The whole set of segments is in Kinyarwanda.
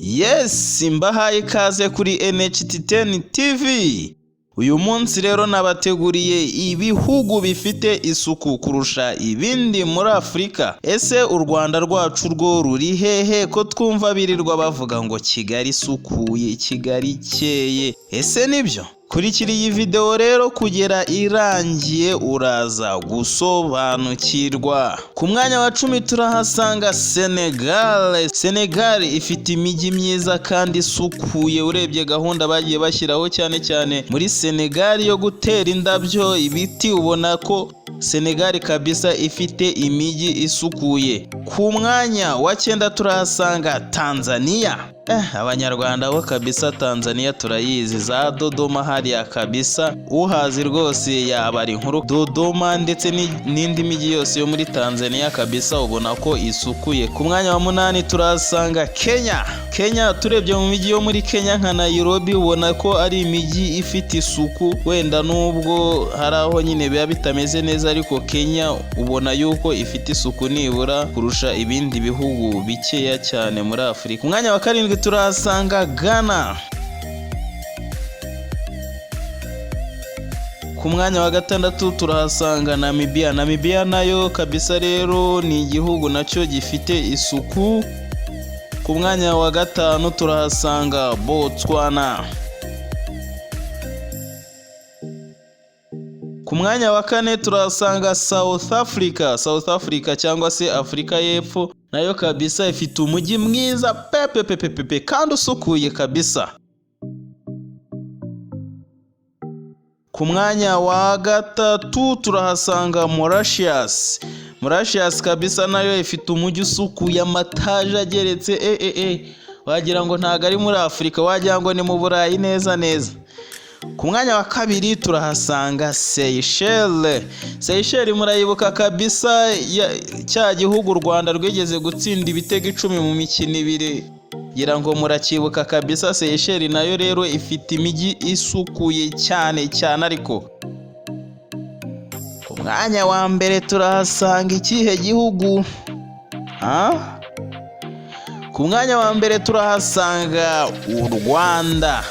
Yes, mbahaye ikaze kuri NHT10 TV. Uyu munsi rero nabateguriye ibihugu bifite isuku kurusha ibindi muri Afurika. Ese u Rwanda rwacu rwo ruri hehe ko twumva birirwa bavuga ngo Kigali isukuye, Kigali ikeye? Ese nibyo? Kurikira iyi video rero kugera irangiye uraza gusobanukirwa. Ku mwanya wa 10 turahasanga Senegal. Senegal ifite imijyi myiza kandi isukuye. Urebye gahunda bagiye bashyiraho cyane muri Senegal yo gutera indabyo, ibiti, ubona ko Senegal kabisa ifite imijyi isukuye. Ku mwanya wa 9 turahasanga Tanzania. Abanyarwanda bo kabisa Tanzania turayizi, za Dodoma hariya kabisa, uhazi rwose yabari inkuru. Dodoma ndetse n'indi migi yose yo muri Tanzania kabisa ubona ko isukuye. Ku mwanya wa 8 turahasanga Kenya. Kenya turebye mu migi yo muri Kenya nka Nairobi ubona ko ari imigi ifite isuku, wenda nubwo hari aho nyine biba bitameze neza, ariko Kenya ubona yuko ifite isuku nibura kurusha ibindi bihugu bikeya cyane muri Afurika. Ku mwanya wa 7 turahasanga Ghana. Ku mwanya wa 6 turahasanga Namibia. Namibia nayo kabisa rero ni igihugu nacyo gifite isuku. Ku mwanya wa 5 turahasanga Botswana. Ku mwanya wa 4 turahasanga South Africa. South Africa cyangwa se Afrika y'Epfo nayo kabisa ifite umujyi mwiza pepe kandi usukuye kabisa. Ku mwanya wa 3 turahasanga Mauritius. Mauritius kabisa nayo ifite umujyi usukuye, amataje ageretse, wagira ngo ntago ari muri Afurika, wagira ngo ni mu Burayi neza. Ku mwanya wa 2 turahasanga Seychelles. Seychelles murayibuka kabisa, cya gihugu u Rwanda rwigeze gutsinda ibitego 10 mu mikino 2, ngira ngo murakibuka kabisa. Seychelles nayo rero ifite imijyi isukuye cyane ariko ku mwanya wa 1 turahasanga ikihe gihugu? Ku mwanya wa 1 turahasanga u Rwanda.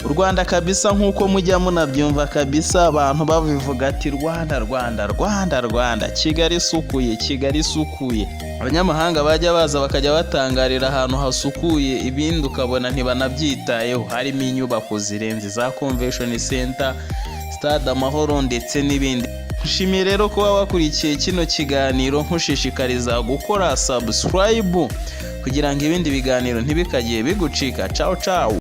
U Rwanda kabisa nkuko mujya munabyumva kabisa, abantu babivuga ati Rwanda, Kigali isukuye, Kigali isukuye. Abanyamahanga bajya baza bakajya batangarira ahantu hasukuye, ibindi ukabona ntibanabyitayeho. Harimo inyubako zirenze, za Convention Center, Stade Amahoro ndetse n'ibindi. Nshimiye rero kuba wakurikiye kino kiganiro, nkushishikariza gukora subscribe kugira ngo ibindi biganiro ntibikagiye bigucika. Ciao.